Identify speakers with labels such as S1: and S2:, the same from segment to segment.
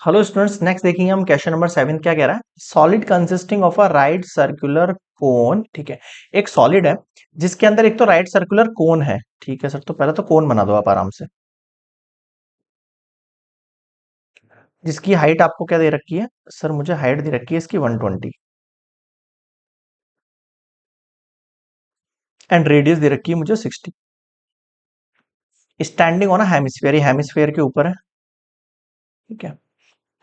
S1: Hello students, next देखेंगे हम question number 7 क्या कह रहा है। Solid consisting of a right circular cone. ठीक है, एक सॉलिड है जिसके अंदर एक तो राइट सर्कुलर कोन है। ठीक है सर, तो पहले तो कोन बना दो आप आराम से, जिसकी हाइट आपको क्या दे रखी है। सर मुझे हाइट दे रखी है इसकी 120 एंड रेडियस दे रखी है मुझे 60। स्टैंडिंग ऑन अ हेमिस्फीयर, ये हेमिस्फीयर के ऊपर है। ठीक है,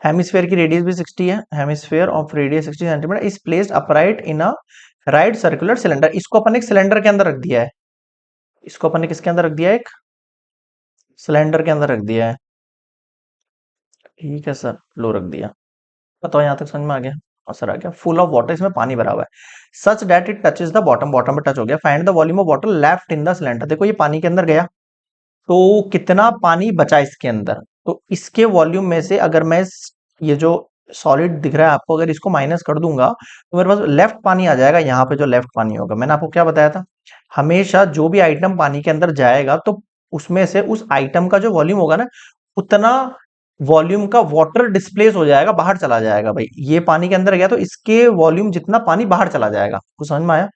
S1: हेमिस्फीयर की रेडियस भी 60 है। Hemisphere of radius 60 centimetre is placed upright in a right circular cylinder. इसको अपन एक सिलेंडर के अंदर रख दिया है। इसको अपन ने किसके अंदर रख दिया है? एक सिलेंडर के अंदर रख दिया है। ठीक है सर, लो रख दिया। बताओ यहाँ तक समझ में आ गया? और सर आ गया। फुल ऑफ वाटर, इसमें पानी भरा हुआ है। Such that it touches the bottom, bottom पे टच हो गया। Find the volume of water left in the cylinder. देखो ये पानी के अंदर गया तो कितना पानी बचा इसके अंदर। तो इसके वॉल्यूम में से अगर मैं ये जो सॉलिड दिख रहा है आपको, अगर इसको माइनस कर दूंगा तो मेरे पास लेफ्ट पानी आ जाएगा। यहाँ पे जो लेफ्ट पानी होगा, मैंने आपको क्या बताया था, हमेशा जो भी आइटम पानी के अंदर जाएगा तो उसमें से उस आइटम का जो वॉल्यूम होगा ना, उतना वॉल्यूम का वाटर डिस्प्लेस हो जाएगा, बाहर चला जाएगा। भाई ये पानी के अंदर गया तो इसके वॉल्यूम जितना पानी बाहर चला जाएगा। कुछ समझ में आया?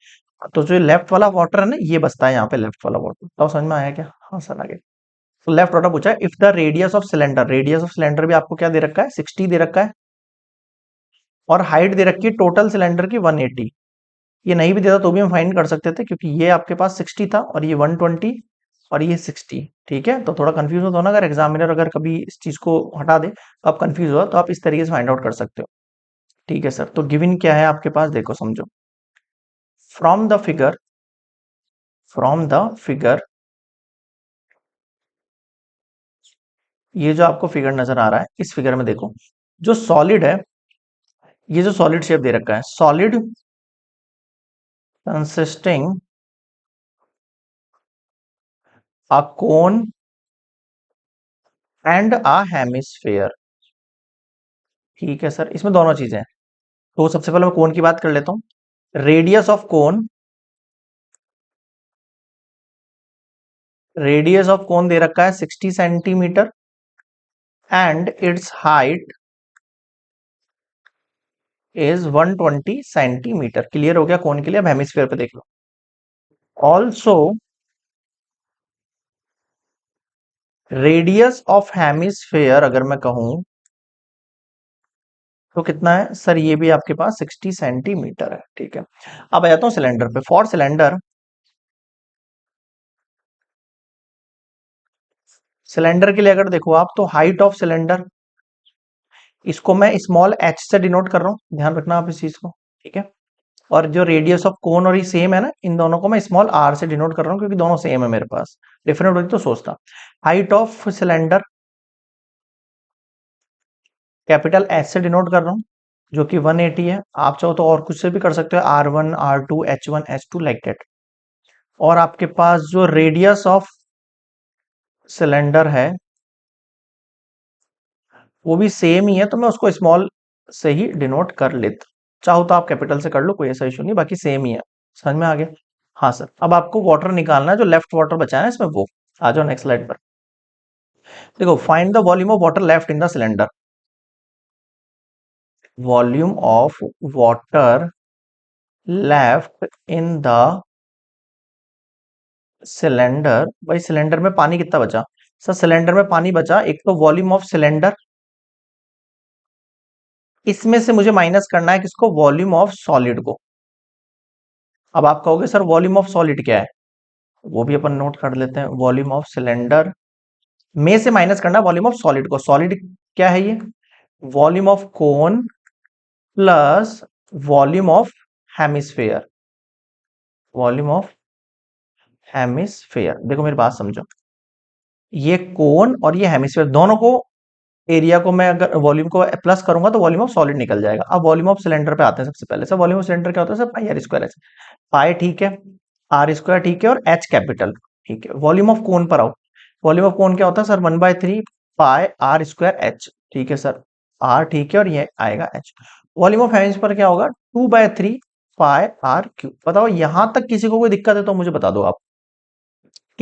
S1: तो जो लेफ्ट वाला वाटर है ना, ये बचता है यहाँ पे, लेफ्ट वाला वाटर। तो समझ में आया क्या? हाँ सर आगे। तो लेफ्ट वाटर पूछा है, if the radius of cylinder, radius of cylinder भी आपको क्या दे रखा है? 60 दे रखा है। और हाइट दे रखी है टोटल सिलेंडर की 180। ये नहीं भी देता तो भी हम फाइंड कर सकते थे, क्योंकि ये आपके पास 60 था और ये 120 और ये 60। ठीक है, तो थोड़ा कंफ्यूज हो तो ना, अगर एग्जामिनर अगर कभी इस चीज को हटा दे तो आप कंफ्यूज हो, तो आप इस तरीके से फाइंड आउट कर सकते हो। ठीक है सर, तो गिवन क्या है आपके पास, देखो समझो। From the figure, from the figure, ये जो आपको फिगर नजर आ रहा है, इस फिगर में देखो, जो सॉलिड है, ये जो सॉलिड शेप दे रखा है, solid consisting a cone and a hemisphere. ठीक है सर, इसमें दोनों चीजें हैं। तो सबसे पहले मैं कोन की बात कर लेता हूं। Radius of cone, radius of cone दे रखा है 60 centimetre and its height is 120 centimetre. Clear हो गया कोन के लिए? अब हेमिस्फीयर पे देख लो। ऑल्सो रेडियस ऑफ हेमिस्फेयर अगर मैं कहूं तो कितना है सर? ये भी आपके पास 60 सेंटीमीटर है। ठीक है, अब आ जाता हूं सिलेंडर पे। फॉर सिलेंडर, सिलेंडर के लिए अगर देखो आप, तो हाइट ऑफ सिलेंडर, इसको मैं स्मॉल एच से डिनोट कर रहा हूं, ध्यान रखना आप इस चीज को। ठीक है, और जो रेडियस ऑफ कोन और ये सेम है ना, इन दोनों को मैं स्मॉल आर से डिनोट कर रहा हूँ, क्योंकि दोनों सेम है मेरे पास। डिफरेंट होती तो सोचता। Height of cylinder capital H से डिनोट कर रहा हूँ, जो कि 180 है। आप चाहो तो और कुछ से भी कर सकते हो, R1 R2 H1 H2 like that. और आपके पास जो रेडियस ऑफ सिलेंडर है वो भी सेम ही है, तो मैं उसको स्मॉल से ही डिनोट कर लेता। चाहो तो आप कैपिटल से कर लो, कोई ऐसा इशू नहीं, बाकी सेम ही है। समझ में आ गया? हाँ सर, अब आपको वाटर निकालना है, जो लेफ्ट वाटर बचा है इसमें वो। आ जाओ नेक्स्ट स्लाइड पर। देखो, find the volume of water left in the cylinder. Volume of water left in the cylinder. भाई सिलेंडर में पानी कितना बचा? सर सिलेंडर में पानी बचा, एक तो वॉल्यूम ऑफ सिलेंडर, इसमें से मुझे माइनस करना है किसको? वॉल्यूम ऑफ सॉलिड को। अब आप कहोगे सर वॉल्यूम ऑफ सॉलिड क्या है, वो भी अपन नोट कर लेते हैं। वॉल्यूम ऑफ सिलेंडर में से माइनस करना वॉल्यूम ऑफ सॉलिड को। सॉलिड क्या है ये? Volume of cone plus volume of hemisphere, volume of hemisphere. देखो मेरी बात समझो, ये कोन और ये हेमिस्फेयर दोनों को, एरिया को मैं अगर वॉल्यूम को प्लस करूंगा तो वॉल्यूम ऑफ सॉलिड निकल जाएगा। अब वॉल्यूम ऑफ सिलेंडर पे आते हैं सबसे पहले। सर वॉल्यूम ऑफ सिलेंडर क्या होता है? Sir pi are square H. Pi ठीक है, आर स्क्वायर ठीक है, और एच कैपिटल। ठीक है, वॉल्यूम ऑफ कोन पर आओ। वॉल्यूम ऑफ कोन क्या होता है sir? 1/3 pi are square h. ठीक है सर, आर ठीक है और ये आएगा एच। वॉल्यूम ऑफ हेमिस्फीयर पर क्या होगा? 2/3 पाई आर क्यूब। बताओ यहां तक किसी को कोई दिक्कत है तो मुझे बता दो आप।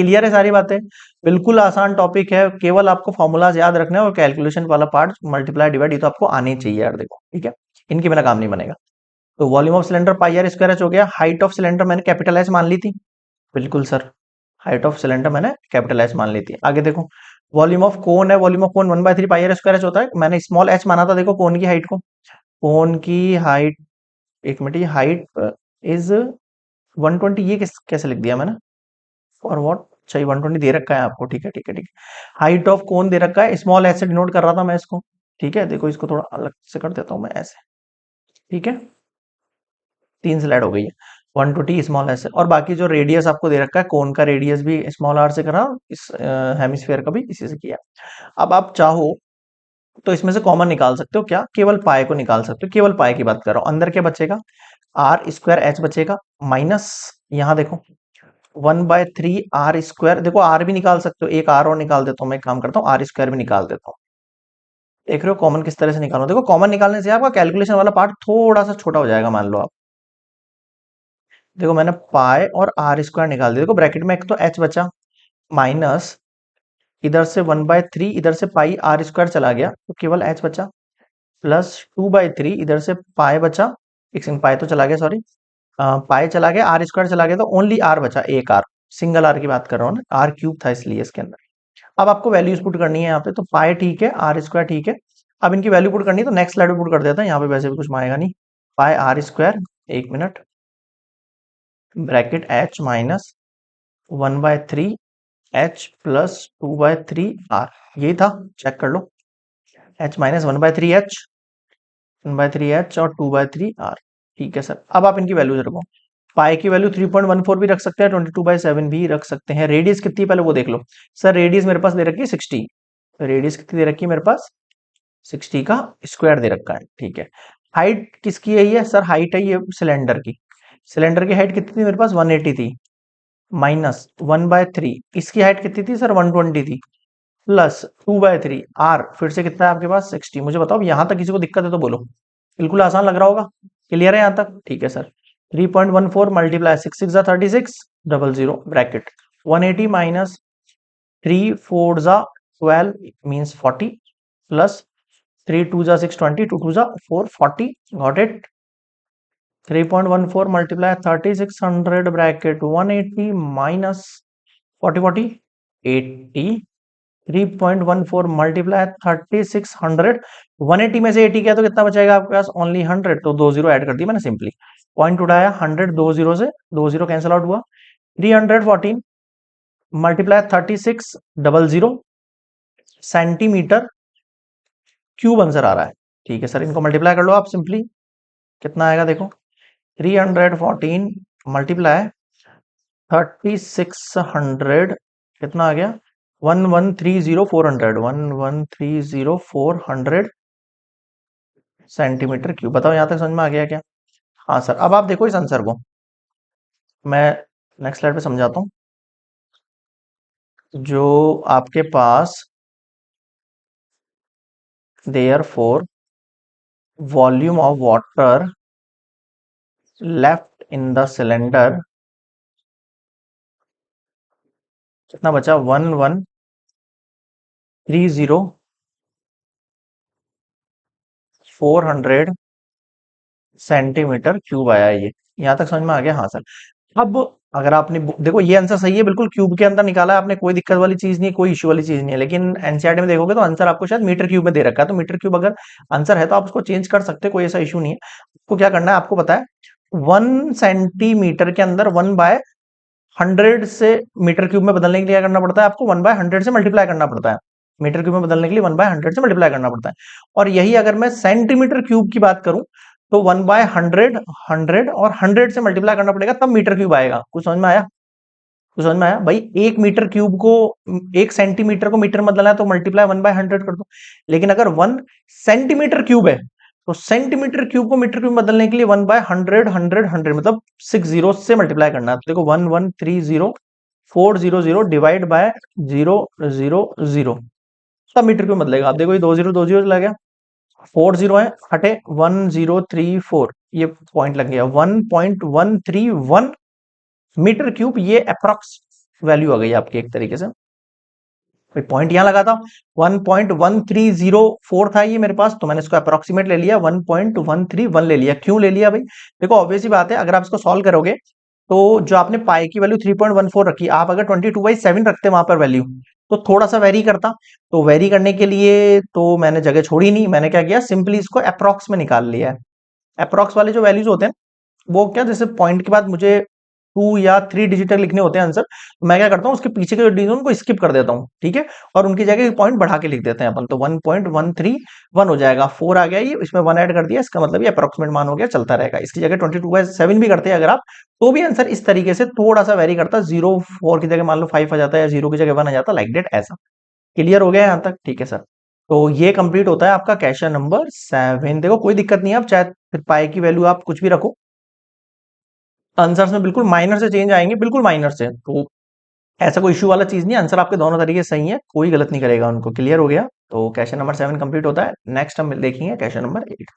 S1: क्लियर है सारी बातें? बिल्कुल आसान टॉपिक है, केवल आपको फॉर्मूलाज याद रखना है और कैलकुलेशन वाला पार्ट मल्टीप्लाई डिवाइड ये तो आपको आने चाहिए यार, देखो ठीक है, इनके बिना काम नहीं बनेगा। तो volume of cylinder pi are square h हो गया। हाइट ऑफ सिलेंडर मैंने कैपिटल एच मान ली थी, बिल्कुल सर, हाइट ऑफ सिलेंडर मैंने कैपिटल एच मान ली थी। आगे देखो, वॉल्यूम ऑफ कोन है, volume of cone 1/3 pi are square h होता है, मैंने स्मॉल एच माना था, देखो कोन की हाइट को, कोन की हाइट, एक मिनट, ये हाइट इज 120, ये कैसे लिख दिया मैंने, फॉर व्हाट, चाहिए 120 दे रखा है आपको, ठीक है ठीक है ठीक है। हाइट ऑफ कोन दे रखा है, स्मॉल एच से डिनोट कर रहा था मैं इसको, ठीक है, देखो इसको थोड़ा अलग से कर देता हूं मैं ऐसे, ठीक है, 3 स्लाइड हो गई है, 120 स्मॉल एस है, और बाकी जो रेडियस आपको दे रखा है, कोन का रेडियस भी स्मॉल आर से करा, इस हेमिस्फीयर का भी इसी से किया। अब आप चाहो तो इसमें से कॉमन निकाल सकते हो, क्या, केवल पाए को निकाल सकते हो, केवल पाए की बात कर रहा हूं, अंदर क्या बचेगा, आर स्क्वायर एच बचेगा, माइनस, यहां देखो 1/3 आर स्क्वायर, देखो आर भी निकाल सकते हो, एक आर और निकाल देता हूं मैं, एक काम करता हूँ आर स्क्वायर भी निकाल देता हूँ। देख रहे हो कॉमन किस तरह से निकालो, देखो कॉमन निकालने से आपका कैलकुलेशन वाला पार्ट थोड़ा सा छोटा हो जाएगा, मान लो आप, देखो मैंने पाई और आर स्क्वायर निकाल दिया, देखो ब्रैकेट में एक तो एच बचा, माइनस इधर से 1/3, इधर से पाई आर स्क्वायर चला गया तो केवल एच बचा, प्लस 2/3 इधर से पाई बचा, एक सेकंड, पाई तो चला गया, सॉरी, पाई चला गया, आर स्क्वायर चला गया, तो ओनली आर बचा, एक आर, सिंगल आर की बात कर रहा हूँ ना, आर क्यूब था इसलिए इसके अंदर। अब आपको वैल्यूज पुट करनी है यहाँ पे, तो पाई ठीक है, आर स्क्वायर ठीक है, अब इनकी वैल्यू पुट करनी है, तो नेक्स्ट स्लाइड में पुट कर देता है, यहाँ पे वैसे भी कुछ आएगा नहीं, पाई आर स्क्वायर, एक minute, bracket h minus 1/3 h plus 2/3 r, यही था, चेक कर लो, एच माइनस 1/3 एच, 1/3 एच और 2/3 आर, ठीक है सर। अब आप इनकी वैल्यूज रखो, पाई की वैल्यू 3.14 भी रख सकते हैं, 22/7 भी रख सकते हैं, रेडियस कितनी पहले वो देख लो, सर रेडियस मेरे पास दे रखी है 60, रेडियस कितनी दे रखी है मेरे पास, 60 का स्क्वायर दे रखा है, ठीक है। हाइट किसकी है ये, सर हाइट है ये सिलेंडर की, सिलेंडर की हाइट कितनी थी मेरे पास, 180 थी, माइनस 1/3, इसकी हाइट कितनी थी सर, 120 थी, प्लस 2/3 आर, फिर से कितना है आपके पास, 60। मुझे बताओ यहां तक किसी को दिक्कत है तो बोलो, बिल्कुल आसान लग रहा होगा, क्लियर है यहां तक, ठीक है sir. 3.14 multiply 6 6 36 00 bracket 180 minus 3 4 12 means 40 plus 3 2 6 20 2 2 440, got it. 3.14 multiply 3600 bracket 180 minus 40 40 80, 3.14 multiply 3600, 180 में से 80 किया तो कितना बचेगा आपके पास, ओनली 100, तो 2 जीरो ऐड कर दी मैंने सिंपली, पॉइंट उठाया 100, 2 जीरो से 2 जीरो कैंसिल आउट हुआ, 314 मल्टीप्लाई 3600 सेंटीमीटर क्यूब आंसर आ रहा है, ठीक है सर, इनको मल्टीप्लाई कर लो आप सिंपली, कितना आएगा देखो, 314 मल्टीप्लाई 3600, कितना आ गया, 1130400, 1130400 सेंटीमीटर क्यूब। बताओ यहां तक समझ में आ गया क्या? हाँ सर, अब आप देखो इस आंसर को, मैं नेक्स्ट स्लाइड पे समझाता हूँ, जो आपके पास therefore volume of water left in the cylinder, कितना बचा, 1130400 सेंटीमीटर क्यूब आया ये, यहां तक समझ में आ गया? हाँ सर। अब अगर आपने देखो ये आंसर सही है, बिल्कुल क्यूब के अंदर निकाला है आपने, कोई दिक्कत वाली चीज नहीं है, कोई इश्यू वाली चीज नहीं है, लेकिन एनसीईआरटी में देखोगे तो आंसर आपको शायद मीटर क्यूब में दे रखा है, तो मीटर क्यूब अगर आंसर है तो आप उसको चेंज कर सकते हैं, कोई ऐसा इशू नहीं है। आपको क्या करना है, आपको पता है 1 सेंटीमीटर के अंदर 1/100 से मीटर क्यूब में बदलने के लिए क्या करना पड़ता है, आपको 1/100 से मल्टीप्लाई करना पड़ता है, मीटर क्यूब में बदलने के लिए 1/100 से मल्टीप्लाई करना पड़ता है। और यही अगर मैं सेंटीमीटर क्यूब की बात करूं तो 1/100, 100 और 100 से मल्टीप्लाई करना पड़ेगा, तब मीटर क्यूब आएगा। कुछ समझ में आया? कुछ समझ में आया भाई? एक मीटर क्यूब को, एक सेंटीमीटर को मीटर में बदलना है तो मल्टीप्लाई 1/100 कर दो, लेकिन अगर 1 सेंटीमीटर क्यूब है तो सेंटीमीटर क्यूब को मीटर क्यूब में बदलने के लिए 1/100, 100, 100 मतलब 6 जीरो से मल्टीप्लाई करना है। तो देखो 1130400 डिवाइड बाय 000, सब मीटर क्यूब बदलेगा। आप देखो ये 2 जीरो चला गया, 4 जीरो है हटे, 1034, ये पॉइंट लग गया, 1.131 मीटर क्यूब, ये अप्रॉक्स वैल्यू आ गई आपकी एक तरीके से। भाई पॉइंट यहाँ लगा था 1.1304 था ये मेरे पास, तो मैंने इसको अप्रोक्सीमेट ले लिया 1.131 ले लिया। क्यों ले लिया भाई? देखो ऑब्वियस ही बात है, अगर आप इसको सॉल्व करोगे तो जो आपने पाई की वैल्यू 3.14 रखी, आप अगर 22/7 रखते वहां पर वैल्यू, तो थोड़ा सा वेरी करता। तो वेरी करने के लिए तो मैंने जगह छोड़ी नहीं, मैंने क्या किया, सिंपली इसको अप्रॉक्स में निकाल लिया है। अप्रॉक्स वाले जो वैल्यूज होते हैं वो क्या, जैसे पॉइंट के बाद मुझे 2 या 3 डिजिट लिखने होते हैं आंसर, तो मैं क्या करता हूँ उसके पीछे के जो डिजिट उनको स्किप कर देता हूँ, ठीक है, और उनकी जगह पॉइंट बढ़ा के लिख देते हैं अपन, तो 1.131 हो जाएगा। 4 आ गया, ये इसमें 1 ऐड कर दिया, इसका मतलब ये अप्रोक्सीमेट मान हो गया, चलता रहेगा। इसकी जगह 22/7 भी करते हैं अगर आप, तो भी आंसर इस तरीके से थोड़ा सा वेरी करता, 0 4 की जगह मान लो 5 आ जाता है, या 0 की जगह 1 आ जाता, लाइक डेट ऐसा। क्लियर हो गया यहाँ तक? ठीक है सर। तो ये कंप्लीट होता है आपका क्वेश्चन नंबर 7। देखो कोई दिक्कत नहीं है, आप चाहे फिर पाई की वैल्यू आप कुछ भी रखो, आंसर्स में बिल्कुल माइनर से चेंज आएंगे, बिल्कुल माइनर से, तो ऐसा कोई इश्यू वाला चीज नहीं है। आंसर आपके दोनों तरीके सही है, कोई गलत नहीं करेगा उनको। क्लियर हो गया? तो क्वेश्चन नंबर 7 कंप्लीट होता है। नेक्स्ट हम देखेंगे क्वेश्चन नंबर 8।